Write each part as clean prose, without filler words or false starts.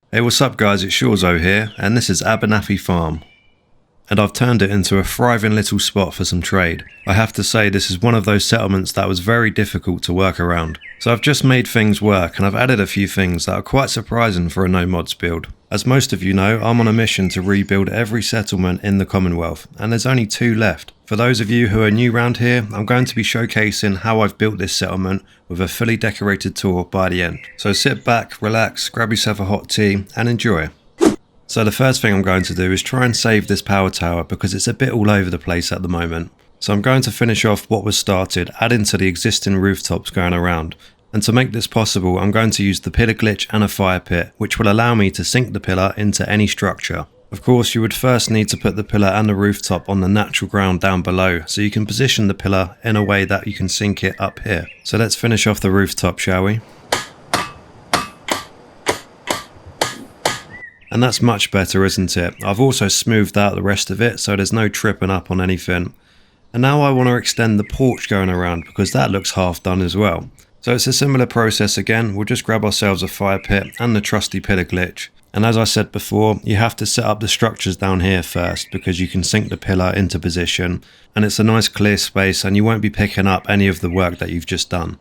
Hey, what's up guys, it's Shawzo here, and this is Abernathy Farm. And I've turned it into a thriving little spot for some trade. I have to say this is one of those settlements that was very difficult to work around. So I've just made things work, and I've added a few things that are quite surprising for a no mods build. As most of you know, I'm on a mission to rebuild every settlement in the Commonwealth, and there's only 2 left. For those of you who are new around here, I'm going to be showcasing how I've built this settlement with a fully decorated tour by the end. So sit back, relax, grab yourself a hot tea and enjoy. So the first thing I'm going to do is try and save this power tower because it's a bit all over the place at the moment. So I'm going to finish off what was started, adding to the existing rooftops going around. And to make this possible, I'm going to use the pillar glitch and a fire pit, which will allow me to sink the pillar into any structure. Of course, you would first need to put the pillar and the rooftop on the natural ground down below, so you can position the pillar in a way that you can sink it up here. So let's finish off the rooftop, shall we? And that's much better, isn't it? I've also smoothed out the rest of it, so there's no tripping up on anything. And now I want to extend the porch going around, because that looks half done as well. So it's a similar process again. We'll just grab ourselves a fire pit and the trusty pillar glitch. And as I said before, you have to set up the structures down here first, because you can sink the pillar into position. And it's a nice clear space, and you won't be picking up any of the work that you've just done.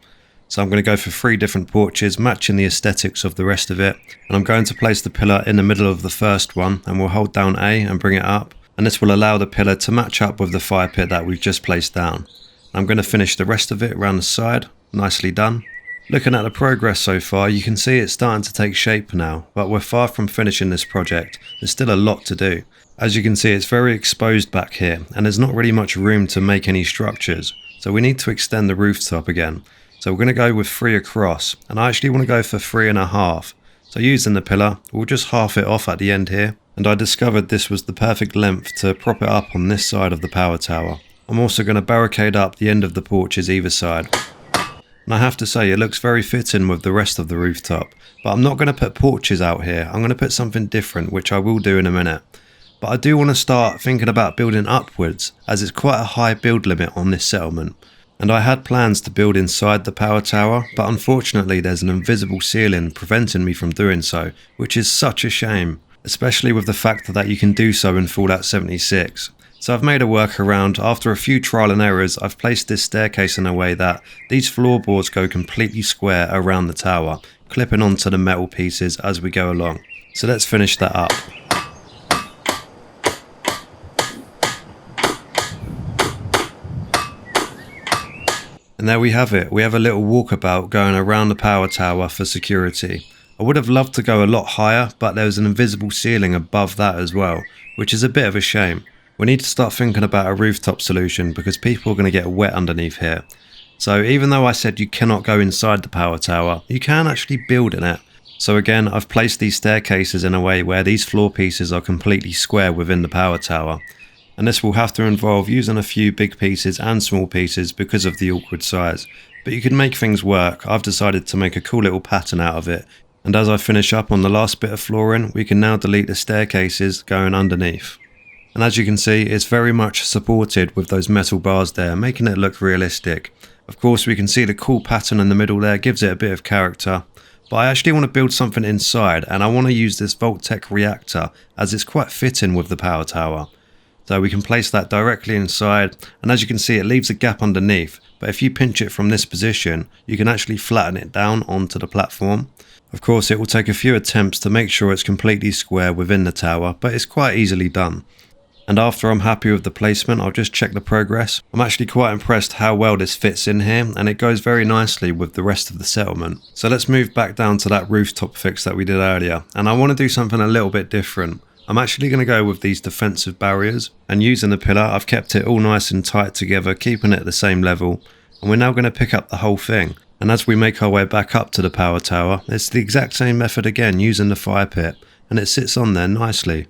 So I'm going to go for 3 different porches, matching the aesthetics of the rest of it. And I'm going to place the pillar in the middle of the first one, and we'll hold down A and bring it up. And this will allow the pillar to match up with the fire pit that we've just placed down. I'm going to finish the rest of it around the side. Nicely done. Looking at the progress so far, you can see it's starting to take shape now, but we're far from finishing this project. There's still a lot to do. As you can see, it's very exposed back here, and there's not really much room to make any structures. So we need to extend the rooftop again. So we're going to go with 3 across, and I actually want to go for 3.5. So using the pillar, we'll just half it off at the end here. And I discovered this was the perfect length to prop it up on this side of the power tower. I'm also going to barricade up the end of the porches either side. And I have to say, it looks very fitting with the rest of the rooftop. But I'm not going to put porches out here. I'm going to put something different, which I will do in a minute. But I do want to start thinking about building upwards, as it's quite a high build limit on this settlement. And I had plans to build inside the power tower, but unfortunately there's an invisible ceiling preventing me from doing so, which is such a shame, especially with the fact that you can do so in Fallout 76. So I've made a workaround. After a few trial and errors, I've placed this staircase in a way that these floorboards go completely square around the tower, clipping onto the metal pieces as we go along. So let's finish that up. And there we have it. We have a little walkabout going around the power tower for security. I would have loved to go a lot higher, but there's an invisible ceiling above that as well, which is a bit of a shame. We need to start thinking about a rooftop solution because people are going to get wet underneath here. So even though I said you cannot go inside the power tower, you can actually build in it. So again, I've placed these staircases in a way where these floor pieces are completely square within the power tower. And this will have to involve using a few big pieces and small pieces because of the awkward size. But you can make things work. I've decided to make a cool little pattern out of it. And as I finish up on the last bit of flooring, we can now delete the staircases going underneath. And as you can see, it's very much supported with those metal bars there, making it look realistic. Of course, we can see the cool pattern in the middle there, gives it a bit of character. But I actually want to build something inside, and I want to use this Voltec reactor as it's quite fitting with the power tower. So we can place that directly inside, and as you can see, it leaves a gap underneath. But if you pinch it from this position, you can actually flatten it down onto the platform. Of course, it will take a few attempts to make sure it's completely square within the tower, but it's quite easily done. And after I'm happy with the placement, I'll just check the progress. I'm actually quite impressed how well this fits in here, and it goes very nicely with the rest of the settlement. So let's move back down to that rooftop fix that we did earlier, and I want to do something a little bit different. I'm actually going to go with these defensive barriers, and using the pillar, I've kept it all nice and tight together, keeping it at the same level. And we're now going to pick up the whole thing. And as we make our way back up to the power tower, it's the exact same method again, using the fire pit, and it sits on there nicely.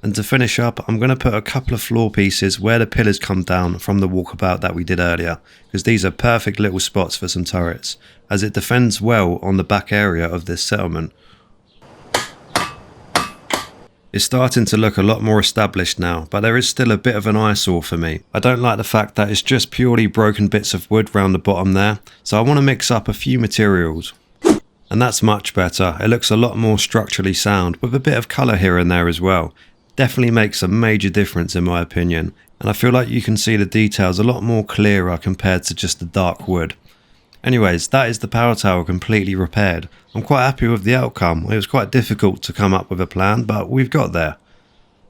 And to finish up, I'm going to put a couple of floor pieces where the pillars come down from the walkabout that we did earlier, because these are perfect little spots for some turrets, as it defends well on the back area of this settlement. It's starting to look a lot more established now, but there is still a bit of an eyesore for me. I don't like the fact that it's just purely broken bits of wood round the bottom there, so I want to mix up a few materials. And that's much better. It looks a lot more structurally sound with a bit of colour here and there as well. Definitely makes a major difference in my opinion, and I feel like you can see the details a lot more clearer compared to just the dark wood. Anyways, that is the power tower completely repaired. I'm quite happy with the outcome. It was quite difficult to come up with a plan, but we've got there.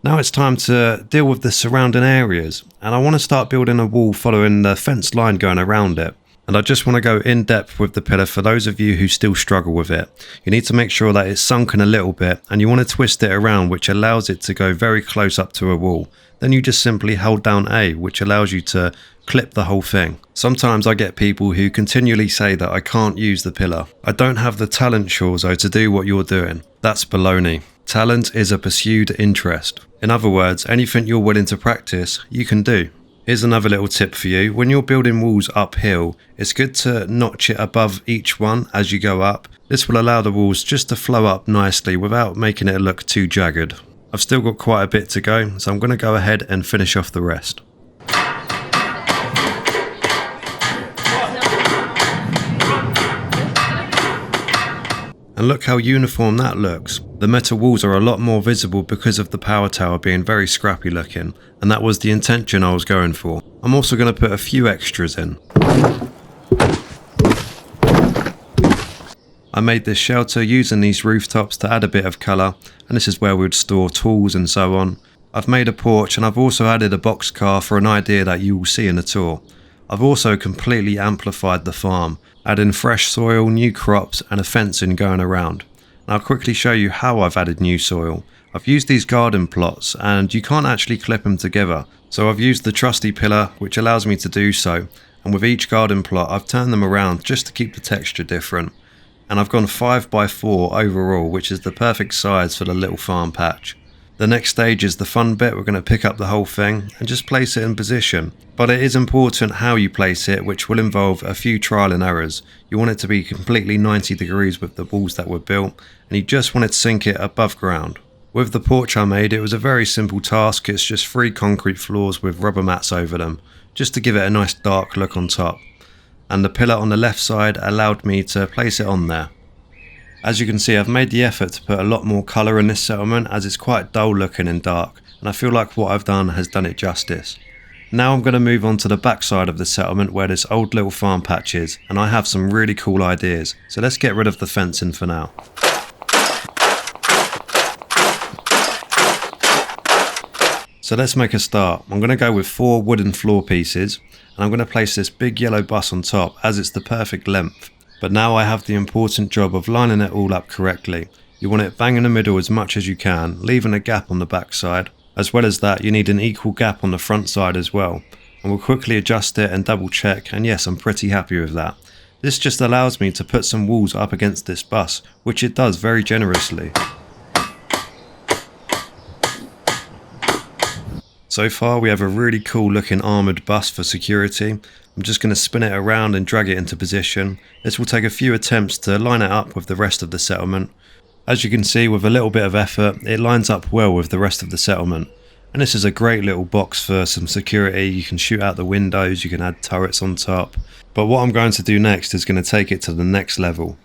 Now it's time to deal with the surrounding areas, and I want to start building a wall following the fence line going around it. And I just want to go in depth with the pillar for those of you who still struggle with it. You need to make sure that it's sunken a little bit, and you want to twist it around, which allows it to go very close up to a wall. Then you just simply hold down A, which allows you to clip the whole thing. Sometimes I get people who continually say that I can't use the pillar. I don't have the talent, Shawzo, to do what you're doing. That's baloney. Talent is a pursued interest. In other words, anything you're willing to practice, you can do. Here's another little tip for you. When you're building walls uphill, it's good to notch it above each one as you go up. This will allow the walls just to flow up nicely without making it look too jagged. I've still got quite a bit to go, so I'm going to go ahead and finish off the rest. And look how uniform that looks. The metal walls are a lot more visible because of the power tower being very scrappy looking, and that was the intention I was going for. I'm also going to put a few extras in. I made this shelter using these rooftops to add a bit of colour, and this is where we'd store tools and so on. I've made a porch, and I've also added a box car for an idea that you will see in the tour. I've also completely amplified the farm, adding fresh soil, new crops and a fencing going around. And I'll quickly show you how I've added new soil. I've used these garden plots and you can't actually clip them together, so I've used the trusty pillar which allows me to do so, and with each garden plot I've turned them around just to keep the texture different. And I've gone 5x4 overall, which is the perfect size for the little farm patch. The next stage is the fun bit. We're going to pick up the whole thing and just place it in position. But it is important how you place it, which will involve a few trial and errors. You want it to be completely 90 degrees with the walls that were built, and you just want to sink it above ground. With the porch I made, it was a very simple task. It's just 3 concrete floors with rubber mats over them, just to give it a nice dark look on top. And the pillar on the left side allowed me to place it on there. As you can see, I've made the effort to put a lot more colour in this settlement as it's quite dull looking and dark, and I feel like what I've done has done it justice. Now I'm going to move on to the back side of the settlement where this old little farm patch is, and I have some really cool ideas, so let's get rid of the fencing for now. So let's make a start. I'm going to go with 4 wooden floor pieces, and I'm going to place this big yellow bus on top as it's the perfect length. But now I have the important job of lining it all up correctly. You want it bang in the middle as much as you can, leaving a gap on the back side. As well as that, you need an equal gap on the front side as well. And we'll quickly adjust it and double check, and yes, I'm pretty happy with that. This just allows me to put some walls up against this bus, which it does very generously. So far we have a really cool looking armoured bus for security. I'm just going to spin it around and drag it into position. This will take a few attempts to line it up with the rest of the settlement. As you can see, with a little bit of effort, it lines up well with the rest of the settlement. And this is a great little box for some security. You can shoot out the windows, you can add turrets on top. But what I'm going to do next is going to take it to the next level.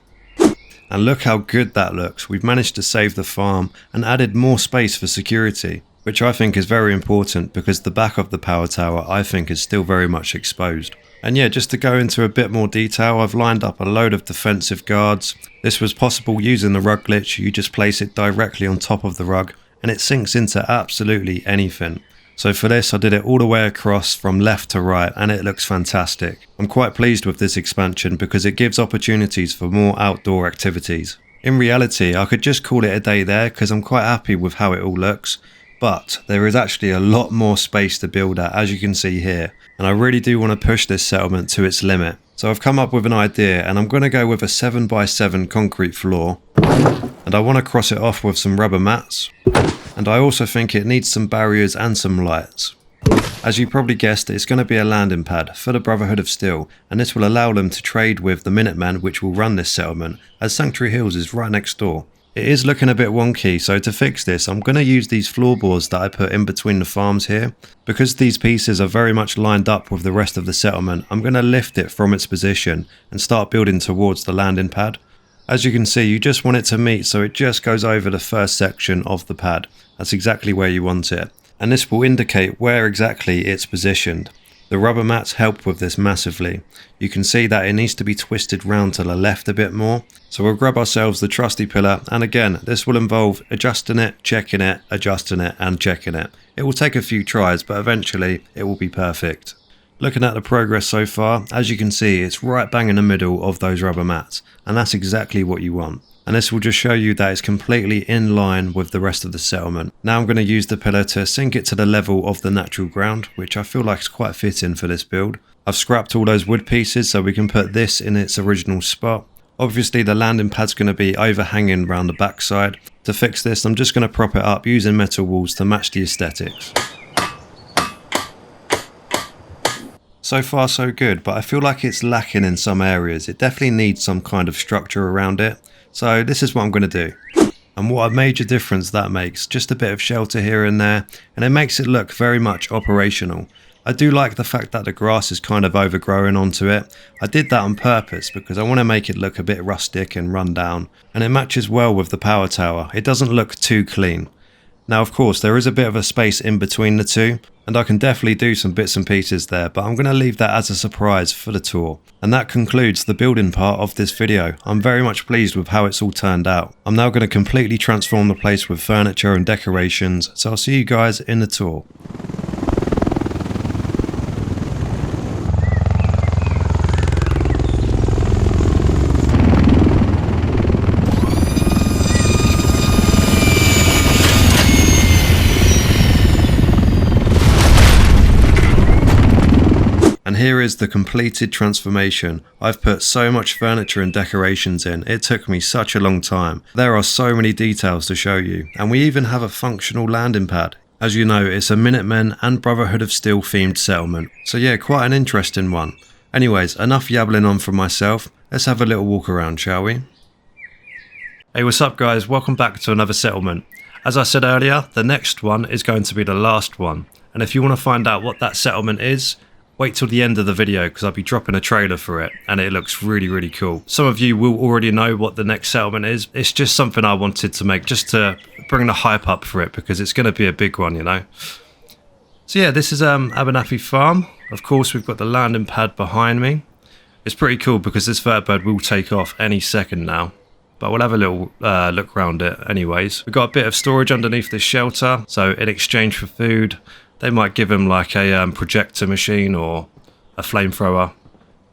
And look how good that looks. We've managed to save the farm and added more space for security, which I think is very important because the back of the power tower I think is still very much exposed. And yeah, just to go into a bit more detail, I've lined up a load of defensive guards. This was possible using the rug glitch. You just place it directly on top of the rug and it sinks into absolutely anything. So for this I did it all the way across from left to right and it looks fantastic. I'm quite pleased with this expansion because it gives opportunities for more outdoor activities. In reality, I could just call it a day there because I'm quite happy with how it all looks. But there is actually a lot more space to build at, as you can see here, and I really do want to push this settlement to its limit. So I've come up with an idea and I'm going to go with a 7x7 concrete floor, and I want to cross it off with some rubber mats, and I also think it needs some barriers and some lights. As you probably guessed, it's going to be a landing pad for the Brotherhood of Steel, and this will allow them to trade with the Minutemen which will run this settlement, as Sanctuary Hills is right next door. It is looking a bit wonky, so to fix this I'm going to use these floorboards that I put in between the farms here. Because these pieces are very much lined up with the rest of the settlement, I'm going to lift it from its position and start building towards the landing pad. As you can see, you just want it to meet so it just goes over the first section of the pad. That's exactly where you want it. And this will indicate where exactly it's positioned. The rubber mats help with this massively. You can see that it needs to be twisted round to the left a bit more. So we'll grab ourselves the trusty pillar, and again, this will involve adjusting it, checking it, adjusting it and checking it. It will take a few tries, but eventually it will be perfect. Looking at the progress so far, as you can see, it's right bang in the middle of those rubber mats, and that's exactly what you want. And this will just show you that it's completely in line with the rest of the settlement. Now I'm going to use the pillar to sink it to the level of the natural ground, which I feel like is quite fitting for this build. I've scrapped all those wood pieces so we can put this in its original spot. Obviously the landing pad's going to be overhanging around the backside. To fix this, I'm just going to prop it up using metal walls to match the aesthetics. So far so good, but I feel like it's lacking in some areas. It definitely needs some kind of structure around it. So this is what I'm going to do. And what a major difference that makes. Just a bit of shelter here and there, and it makes it look very much operational. I do like the fact that the grass is kind of overgrowing onto it. I did that on purpose because I want to make it look a bit rustic and run down. And it matches well with the power tower. It doesn't look too clean. Now of course there is a bit of a space in between the two, and I can definitely do some bits and pieces there, but I'm going to leave that as a surprise for the tour. And that concludes the building part of this video. I'm very much pleased with how it's all turned out. I'm now going to completely transform the place with furniture and decorations, so I'll see you guys in the tour. And here is the completed transformation. I've put so much furniture and decorations in, it took me such a long time. There are so many details to show you, and we even have a functional landing pad. As you know, it's a Minutemen and Brotherhood of Steel themed settlement. So yeah, quite an interesting one. Anyways, enough yabbling on from myself, let's have a little walk around, shall we? Hey, what's up guys, welcome back to another settlement. As I said earlier, the next one is going to be the last one. And if you want to find out what that settlement is, wait till the end of the video because I'll be dropping a trailer for it and it looks really cool. Some of you will already know what the next settlement is. It's just something I wanted to make just to bring the hype up for it because it's going to be a big one, you know. So yeah, this is Abernathy Farm. Of course we've got the landing pad behind me. It's pretty cool because this vertibird will take off any second now. But we'll have a little look around it anyways. We've got a bit of storage underneath this shelter. So in exchange for food, they might give him like a projector machine or a flamethrower.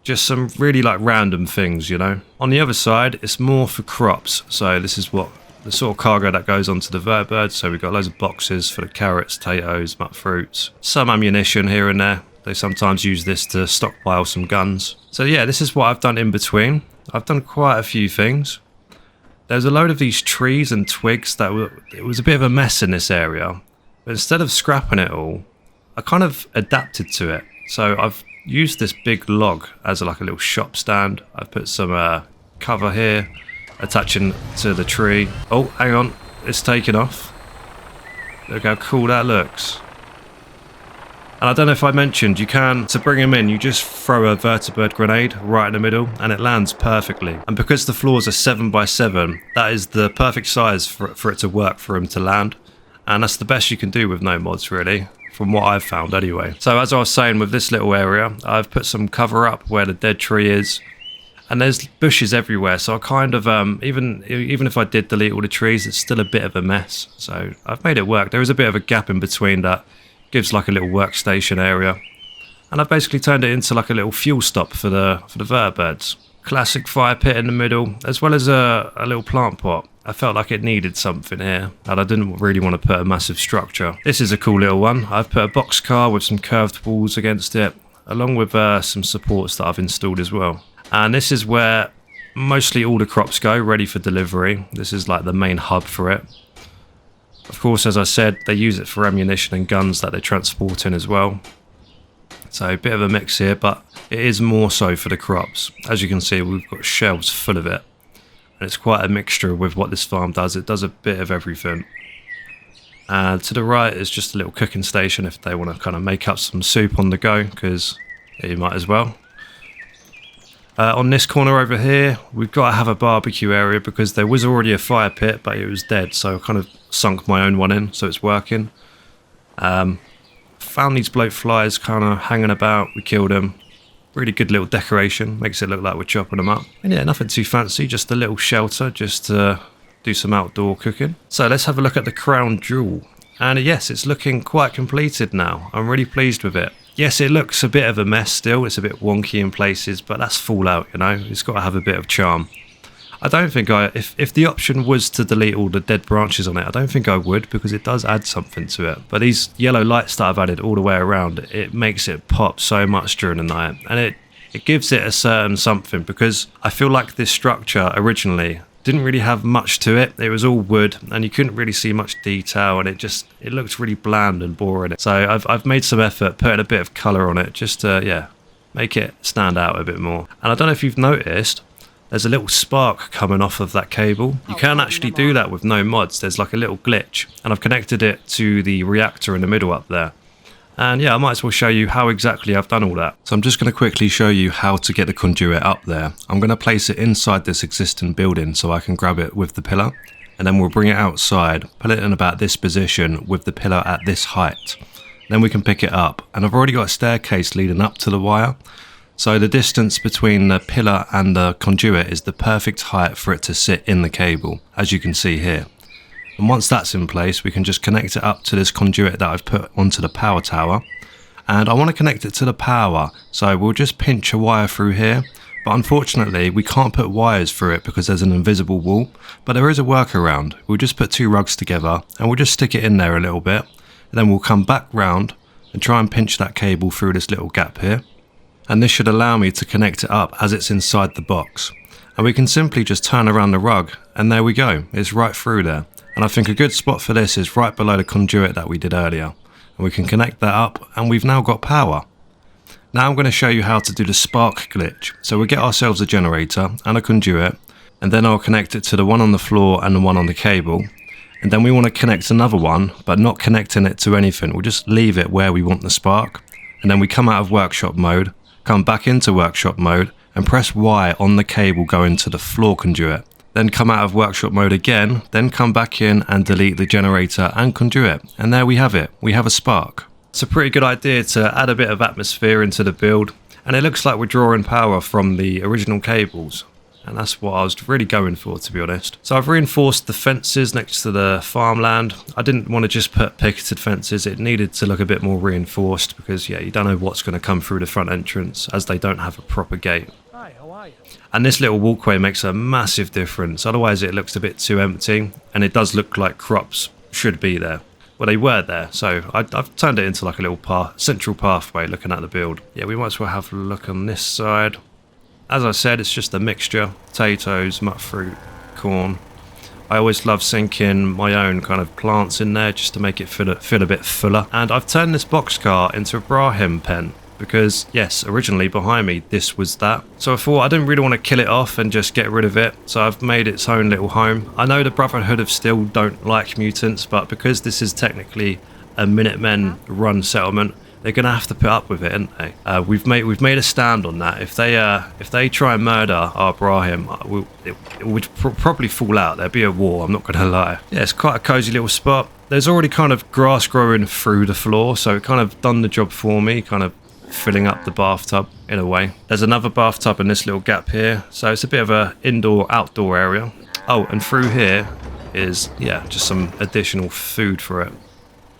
Just some really like random things, you know. On the other side, it's more for crops. So this is what the sort of cargo that goes onto the vertibird. So we've got loads of boxes for the carrots, potatoes, nut fruits, some ammunition here and there. They sometimes use this to stockpile some guns. So yeah, this is what I've done in between. I've done quite a few things. There's a load of these trees and twigs it was a bit of a mess in this area. But instead of scrapping it all, I kind of adapted to it. So I've used this big log as like a little shop stand. I've put some cover here, attaching to the tree. Oh, hang on, it's taken off. Look how cool that looks. And I don't know if I mentioned, you can, to bring him in, you just throw a vertibird grenade right in the middle and it lands perfectly. And because the floors are 7x7, that is the perfect size for it to work for him to land. And that's the best you can do with no mods really, from what I've found anyway. So as I was saying with this little area, I've put some cover up where the dead tree is. And there's bushes everywhere, so I kind of, even if I did delete all the trees, it's still a bit of a mess. So I've made it work. There is a bit of a gap in between that gives like a little workstation area. And I've basically turned it into like a little fuel stop for the vertibirds. Classic fire pit in the middle, as well as a little plant pot. I felt like it needed something here, and I didn't really want to put a massive structure. This is a cool little one. I've put a box car with some curved walls against it, along with some supports that I've installed as well. And this is where mostly all the crops go, ready for delivery. This is like the main hub for it. Of course, as I said, they use it for ammunition and guns that they're transporting as well. So a bit of a mix here, but it is more so for the crops. As you can see, we've got shelves full of it. And it's quite a mixture with what this farm does. It does a bit of everything. And to the right is just a little cooking station if they want to kind of make up some soup on the go, because you might as well. On this corner over here, we've got to have a barbecue area because there was already a fire pit, but it was dead, so I kind of sunk my own one in, so it's working. Found these bloat flies kind of hanging about. We killed them. Really good little decoration, makes it look like we're chopping them up. And yeah, nothing too fancy, just a little shelter just to do some outdoor cooking. So let's have a look at the crown jewel. And yes, it's looking quite completed now. I'm really pleased with it. Yes, it looks a bit of a mess still. It's a bit wonky in places, but that's Fallout, you know. It's got to have a bit of charm. I don't think if the option was to delete all the dead branches on it, I don't think I would, because it does add something to it. But these yellow lights that I've added all the way around, it makes it pop so much during the night. And it gives it a certain something, because I feel like this structure originally didn't really have much to it. It was all wood and you couldn't really see much detail, and it looked really bland and boring. So I've made some effort putting a bit of colour on it just to, make it stand out a bit more. And I don't know if you've noticed, there's a little spark coming off of that cable. You can actually do that with no mods. There's like a little glitch, and I've connected it to the reactor in the middle up there. And yeah, I might as well show you how exactly I've done all that. So I'm just going to quickly show you how to get the conduit up there. I'm going to place it inside this existing building so I can grab it with the pillar, and then we'll bring it outside, put it in about this position with the pillar at this height. Then we can pick it up, and I've already got a staircase leading up to the wire. So the distance between the pillar and the conduit is the perfect height for it to sit in the cable, as you can see here. And once that's in place, we can just connect it up to this conduit that I've put onto the power tower. And I want to connect it to the power, so we'll just pinch a wire through here. But unfortunately, we can't put wires through it because there's an invisible wall. But there is a workaround. We'll just put two rugs together and we'll just stick it in there a little bit. And then we'll come back round and try and pinch that cable through this little gap here. And this should allow me to connect it up as it's inside the box. And we can simply just turn around the rug, and there we go, it's right through there. And I think a good spot for this is right below the conduit that we did earlier. And we can connect that up, and we've now got power. Now I'm going to show you how to do the spark glitch. So we'll get ourselves a generator and a conduit, and then I'll connect it to the one on the floor and the one on the cable. And then we want to connect another one, but not connecting it to anything. We'll just leave it where we want the spark. And then we come out of workshop mode, come back into workshop mode, and press Y on the cable going to the floor conduit. Then come out of workshop mode again, then come back in and delete the generator and conduit. And there we have it, we have a spark. It's a pretty good idea to add a bit of atmosphere into the build, and it looks like we're drawing power from the original cables. And that's what I was really going for, to be honest. So I've reinforced the fences next to the farmland. I didn't want to just put picketed fences. It needed to look a bit more reinforced because, yeah, you don't know what's going to come through the front entrance as they don't have a proper gate. Hi, how are you? And this little walkway makes a massive difference. Otherwise, it looks a bit too empty, and it does look like crops should be there. Well, they were there, so I've turned it into like a little central pathway looking at the build. Yeah, we might as well have a look on this side. As I said, it's just a mixture: potatoes, mutt fruit, corn. I always love sinking my own kind of plants in there just to make it feel a bit fuller. And I've turned this boxcar into a Brahim pen because, yes, originally behind me this was that. So I thought I didn't really want to kill it off and just get rid of it, so I've made its own little home. I know the Brotherhood of Steel don't like mutants, but because this is technically a Minutemen run settlement, they're gonna have to put up with it, aren't they? We've made a stand on that. If they try and murder our Brahim, it would probably fall out. There'd be a war. I'm not gonna lie. Yeah, it's quite a cozy little spot. There's already kind of grass growing through the floor, so it kind of done the job for me, kind of filling up the bathtub in a way. There's another bathtub in this little gap here, so it's a bit of a indoor-outdoor area. Oh, and through here is, yeah, just some additional food for it.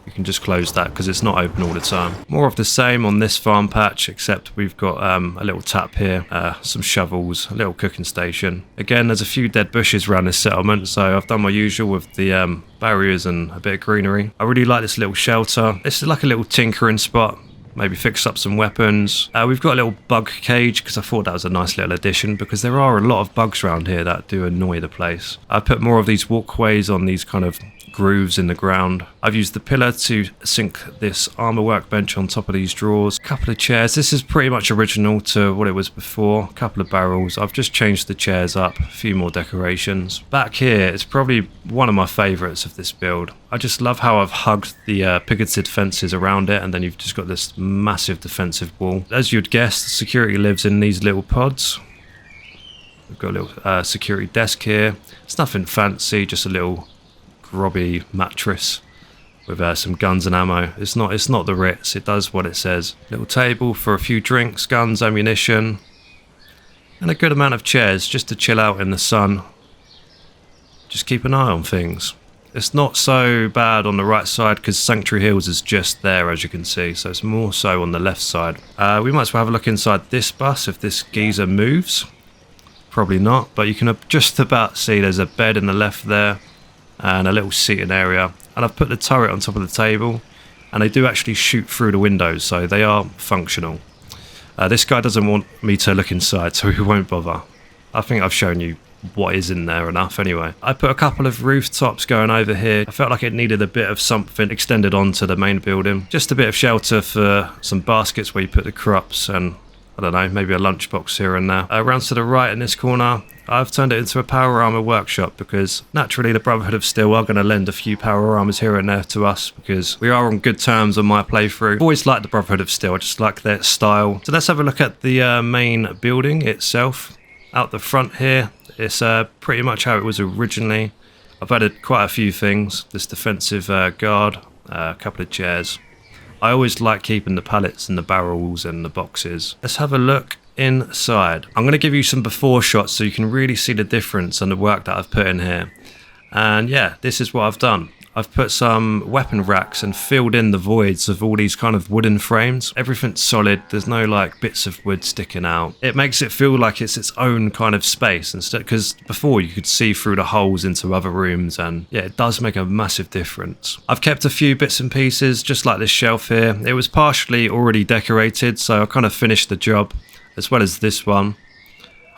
You can just close that because it's not open all the time. More of the same on this farm patch, except we've got a little tap here, some shovels, a little cooking station. Again, there's a few dead bushes around this settlement, so I've done my usual with the barriers and a bit of greenery. I really like this little shelter. This is like a little tinkering spot. Maybe fix up some weapons. We've got a little bug cage because I thought that was a nice little addition, because there are a lot of bugs around here that do annoy the place. I put more of these walkways on these kind of grooves in the ground. I've used the pillar to sink this armor workbench on top of these drawers. A couple of chairs. This is pretty much original to what it was before. A couple of barrels. I've just changed the chairs up. A few more decorations. Back here, it's probably one of my favourites of this build. I just love how I've hugged the picketed fences around it, and then you've just got this massive defensive wall. As you'd guess, security lives in these little pods. We've got a little security desk here. It's nothing fancy, just a little grubby mattress with some guns and ammo. It's not the Ritz. It does what it says. Little table for a few drinks, guns, ammunition, and a good amount of chairs just to chill out in the sun. Just keep an eye on things. It's not so bad on the right side because Sanctuary Hills is just there, as you can see, so it's more so on the left side. We might as well have a look inside this bus if this geezer moves. Probably not, but you can just about see there's a bed in the left there and a little seating area. And I've put the turret on top of the table, and they do actually shoot through the windows, so they are functional. This guy doesn't want me to look inside, so he won't bother. I think I've shown you what is in there enough anyway. I put a couple of rooftops going over here. I felt like it needed a bit of something extended onto the main building. Just a bit of shelter for some baskets where you put the crops and, I don't know, maybe a lunchbox here and there. Around to the right in this corner, I've turned it into a power armor workshop because naturally the Brotherhood of Steel are going to lend a few power armors here and there to us because we are on good terms on my playthrough. I've always liked the Brotherhood of Steel, I just like their style. So let's have a look at the main building itself. Out the front here, it's pretty much how it was originally. I've added quite a few things. This defensive guard, a couple of chairs. I always like keeping the pallets and the barrels and the boxes. Let's have a look inside. I'm going to give you some before shots so you can really see the difference and the work that I've put in here. And yeah, this is what I've done. I've put some weapon racks and filled in the voids of all these kind of wooden frames. Everything's solid. There's no like bits of wood sticking out. It makes it feel like it's its own kind of space instead, because before you could see through the holes into other rooms, and yeah, it does make a massive difference. I've kept a few bits and pieces, just like this shelf here. It was partially already decorated, so I kind of finished the job, as well as this one.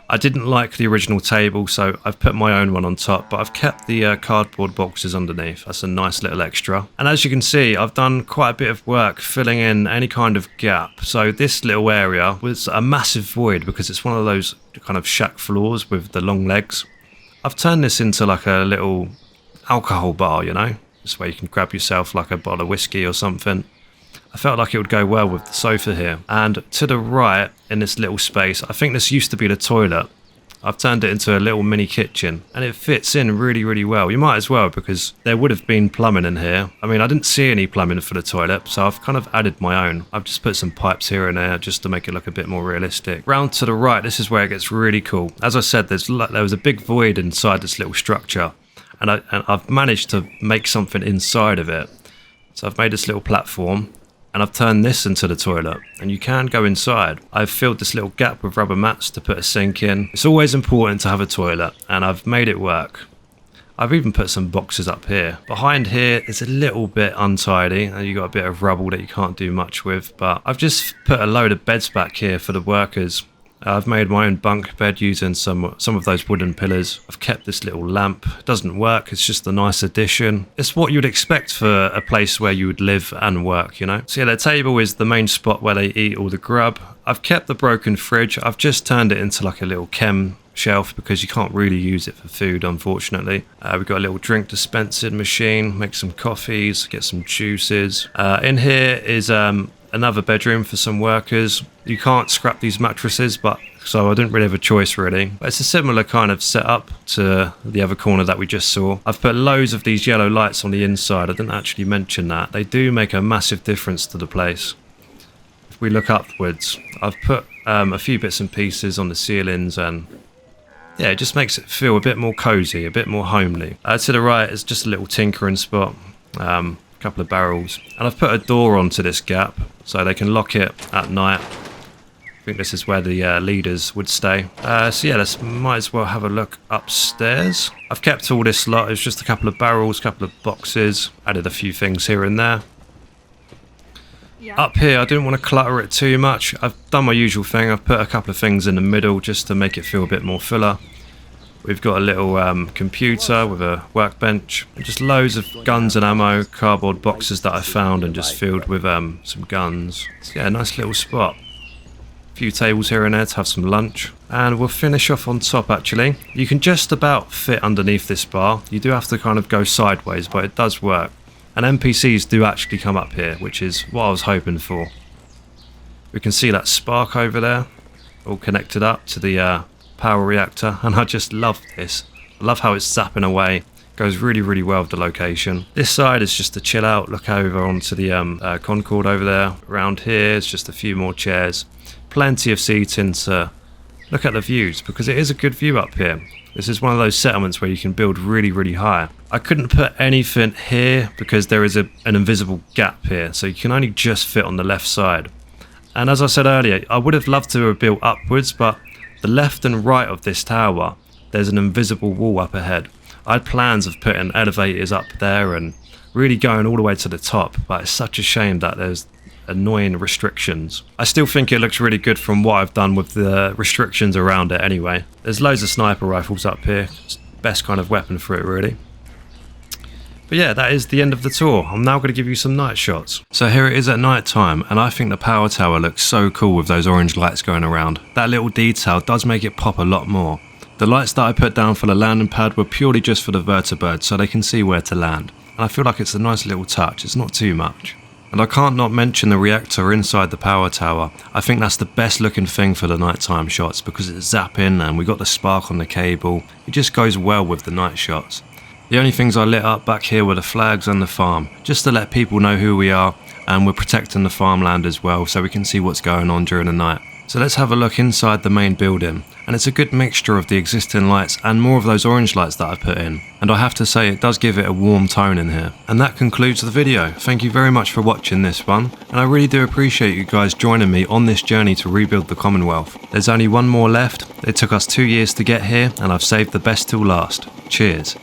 I didn't like the original table, so I've put my own one on top, but I've kept the cardboard boxes underneath. That's a nice little extra. And as you can see, I've done quite a bit of work filling in any kind of gap. So this little area was a massive void because it's one of those kind of shack floors with the long legs. I've turned this into like a little alcohol bar, you know? This way you can grab yourself like a bottle of whiskey or something. I felt like it would go well with the sofa here. And to the right, in this little space, I think this used to be the toilet. I've turned it into a little mini kitchen, and it fits in really, really well. You might as well, because there would have been plumbing in here. I mean, I didn't see any plumbing for the toilet, so I've kind of added my own. I've just put some pipes here and there just to make it look a bit more realistic. Round to the right, this is where it gets really cool. As I said, there was a big void inside this little structure, and I've managed to make something inside of it. So I've made this little platform, and I've turned this into the toilet, and you can go inside. I've filled this little gap with rubber mats to put a sink in. It's always important to have a toilet, and I've made it work. I've even put some boxes up here. Behind here, it's a little bit untidy, and you've got a bit of rubble that you can't do much with, but I've just put a load of beds back here for the workers. I've made my own bunk bed using some of those wooden pillars. I've kept this little lamp. It doesn't work, it's just a nice addition. It's what you'd expect for a place where you would live and work, you know? So yeah, the table is the main spot where they eat all the grub. I've kept the broken fridge. I've just turned it into like a little chem shelf because you can't really use it for food, unfortunately. We've got a little drink dispensing machine, make some coffees, get some juices. In here is another bedroom for some workers. You can't scrap these mattresses, but so I didn't really have a choice really. But it's a similar kind of setup to the other corner that we just saw. I've put loads of these yellow lights on the inside. I didn't actually mention that. They do make a massive difference to the place. If we look upwards, I've put a few bits and pieces on the ceilings, and yeah, it just makes it feel a bit more cozy, a bit more homely. To the right is just a little tinkering spot. Couple of barrels, and I've put a door onto this gap so they can lock it at night. I think this is where the leaders would stay. So yeah, might as well have a look upstairs. I've kept all this lot. It's just a couple of barrels, couple of boxes, added a few things here and there. Yeah. Up here, I didn't want to clutter it too much. I've done my usual thing. I've put a couple of things in the middle just to make it feel a bit more fuller. We've got a little computer with a workbench, and just loads of guns and ammo, cardboard boxes that I found and just filled with some guns. So yeah, nice little spot. A few tables here and there to have some lunch. And we'll finish off on top actually. You can just about fit underneath this bar. You do have to kind of go sideways, but it does work. And NPCs do actually come up here, which is what I was hoping for. We can see that spark over there, all connected up to the power reactor, and I just love this. I love how it's zapping away. Goes really, really well with the location. This side is just to chill out, look over onto the Concord over there. Around here is just a few more chairs. Plenty of seating to look at the views, because it is a good view up here. This is one of those settlements where you can build really, really high. I couldn't put anything here because there is an invisible gap here, so you can only just fit on the left side. And as I said earlier, I would have loved to have built upwards, but the left and right of this tower, there's an invisible wall up ahead. I had plans of putting elevators up there and really going all the way to the top, but it's such a shame that there's annoying restrictions. I still think it looks really good from what I've done with the restrictions around it anyway. There's loads of sniper rifles up here. It's the best kind of weapon for it, really. But yeah, that is the end of the tour. I'm now going to give you some night shots. So here it is at night time, and I think the power tower looks so cool with those orange lights going around. That little detail does make it pop a lot more. The lights that I put down for the landing pad were purely just for the vertibirds so they can see where to land. And I feel like it's a nice little touch, it's not too much. And I can't not mention the reactor inside the power tower. I think that's the best looking thing for the nighttime shots because it's zapping and we got the spark on the cable. It just goes well with the night shots. The only things I lit up back here were the flags and the farm, just to let people know who we are, and we're protecting the farmland as well so we can see what's going on during the night. So let's have a look inside the main building, and it's a good mixture of the existing lights and more of those orange lights that I've put in, and I have to say it does give it a warm tone in here. And that concludes the video. Thank you very much for watching this one, and I really do appreciate you guys joining me on this journey to rebuild the Commonwealth. There's only one more left. It took us 2 years to get here, and I've saved the best till last. Cheers.